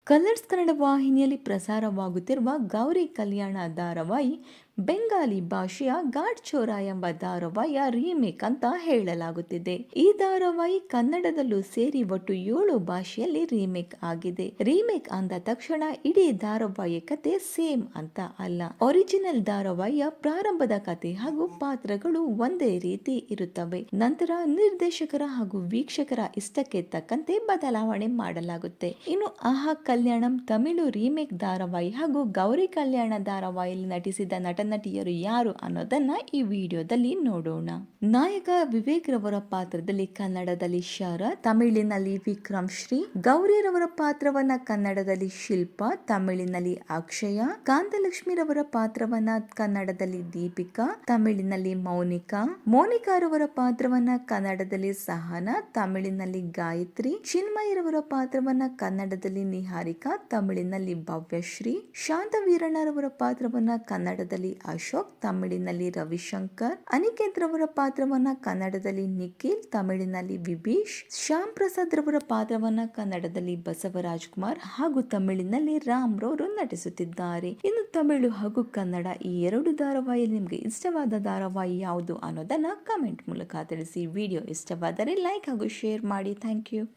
Colours Kannada ವಾಹಿನಿಯಲ್ಲಿ ಪ್ರಸಾರವಾಗುತ್ತಿರುವ ಗೌರಿ ಕಲ್ಯಾಣ ಧಾರಾವಾಹಿ ಬೆಂಗಾಲಿ ಭಾಷೆಯ ಗಾಡ್ ಚೋರ ಎಂಬ ಧಾರಾವಾಹಿಯ ರೀಮೇಕ್ ಅಂತ ಹೇಳಲಾಗುತ್ತಿದೆ. ಈ ಧಾರಾವಾಹಿ ಕನ್ನಡದಲ್ಲೂ ಸೇರಿ ಒಟ್ಟು 7 ಭಾಷೆಯಲ್ಲಿ ರೀಮೇಕ್ ಆಗಿದೆ. ರೀಮೇಕ್ ಅಂದ ತಕ್ಷಣ ಇಡೀ ಧಾರಾವಾಹಿಯ ಕತೆ ಸೇಮ್ ಅಂತ ಅಲ್ಲ. ಒರಿಜಿನಲ್ ಧಾರಾವಾಹಿಯ ಪ್ರಾರಂಭದ ಕತೆ ಹಾಗೂ ಪಾತ್ರಗಳು ಒಂದೇ ರೀತಿ ಇರುತ್ತವೆ. ನಂತರ ನಿರ್ದೇಶಕರ ಹಾಗೂ ವೀಕ್ಷಕರ ಇಷ್ಟಕ್ಕೆ ತಕ್ಕಂತೆ ಬದಲಾವಣೆ ಮಾಡಲಾಗುತ್ತೆ. ಇನ್ನು ಆಹಾ ಕಲ್ಯಾಣಂ ತಮಿಳು ರೀಮೇಕ್ ಧಾರಾವಾಹಿ ಹಾಗೂ ಗೌರಿ ಕಲ್ಯಾಣ ಧಾರಾವಾಹಿಯಲ್ಲಿ ನಟಿಸಿದ ನಟಿಯರು ಯಾರು ಅನ್ನೋದನ್ನ ಈ ವಿಡಿಯೋದಲ್ಲಿ ನೋಡೋಣ. ನಾಯಕ ವಿವೇಕ್ ರವರ ಪಾತ್ರದಲ್ಲಿ ಕನ್ನಡದಲ್ಲಿ ಶರತ್, ತಮಿಳಿನಲ್ಲಿ ವಿಕ್ರಮ್ ಶ್ರೀ, ಗೌರಿ ರವರ ಪಾತ್ರವನ್ನ ಕನ್ನಡದಲ್ಲಿ ಶಿಲ್ಪಾ, ತಮಿಳಿನಲ್ಲಿ ಅಕ್ಷಯ, ಕಾಂತಲಕ್ಷ್ಮಿ ರವರ ಪಾತ್ರವನ್ನ ಕನ್ನಡದಲ್ಲಿ ದೀಪಿಕಾ, ತಮಿಳಿನಲ್ಲಿ ಮೋನಿಕಾ ರವರ ಪಾತ್ರವನ್ನ ಕನ್ನಡದಲ್ಲಿ ಸಹನಾ, ತಮಿಳಿನಲ್ಲಿ ಗಾಯತ್ರಿ, ಚಿನ್ಮಯಿ ರವರ ಪಾತ್ರವನ್ನ ಕನ್ನಡದಲ್ಲಿ ನಿಹಾರಿಕಾ, ತಮಿಳಿನಲ್ಲಿ ಭವ್ಯಶ್ರೀ, ಶಾಂತವೀರಣ್ಣರವರ ಪಾತ್ರವನ್ನ ಕನ್ನಡದಲ್ಲಿ ಅಶೋಕ್, ತಮಿಳಿನಲ್ಲಿ ರವಿಶಂಕರ್, ಅನಿಕೇತ್ ರವರ ಪಾತ್ರವನ್ನ ಕನ್ನಡದಲ್ಲಿ ನಿಖಿಲ್, ತಮಿಳಿನಲ್ಲಿ ವಿಭೀಶ್, ಶ್ಯಾಮ್ ಪ್ರಸಾದ್ ರವರ ಪಾತ್ರವನ್ನ ಕನ್ನಡದಲ್ಲಿ ಬಸವರಾಜ್ ಕುಮಾರ್ ಹಾಗೂ ತಮಿಳಿನಲ್ಲಿ ರಾಮ್ ರವರು ನಟಿಸುತ್ತಿದ್ದಾರೆ. ಇನ್ನು ತಮಿಳು ಹಾಗೂ ಕನ್ನಡ ಈ 2 ಧಾರಾವಾಹಿಯಲ್ಲಿ ನಿಮಗೆ ಇಷ್ಟವಾದ ಧಾರಾವಾಹಿ ಯಾವುದು ಅನ್ನೋದನ್ನ ಕಮೆಂಟ್ ಮೂಲಕ ತಿಳಿಸಿ. ವಿಡಿಯೋ ಇಷ್ಟವಾದರೆ ಲೈಕ್ ಹಾಗೂ ಶೇರ್ ಮಾಡಿ. Thank you.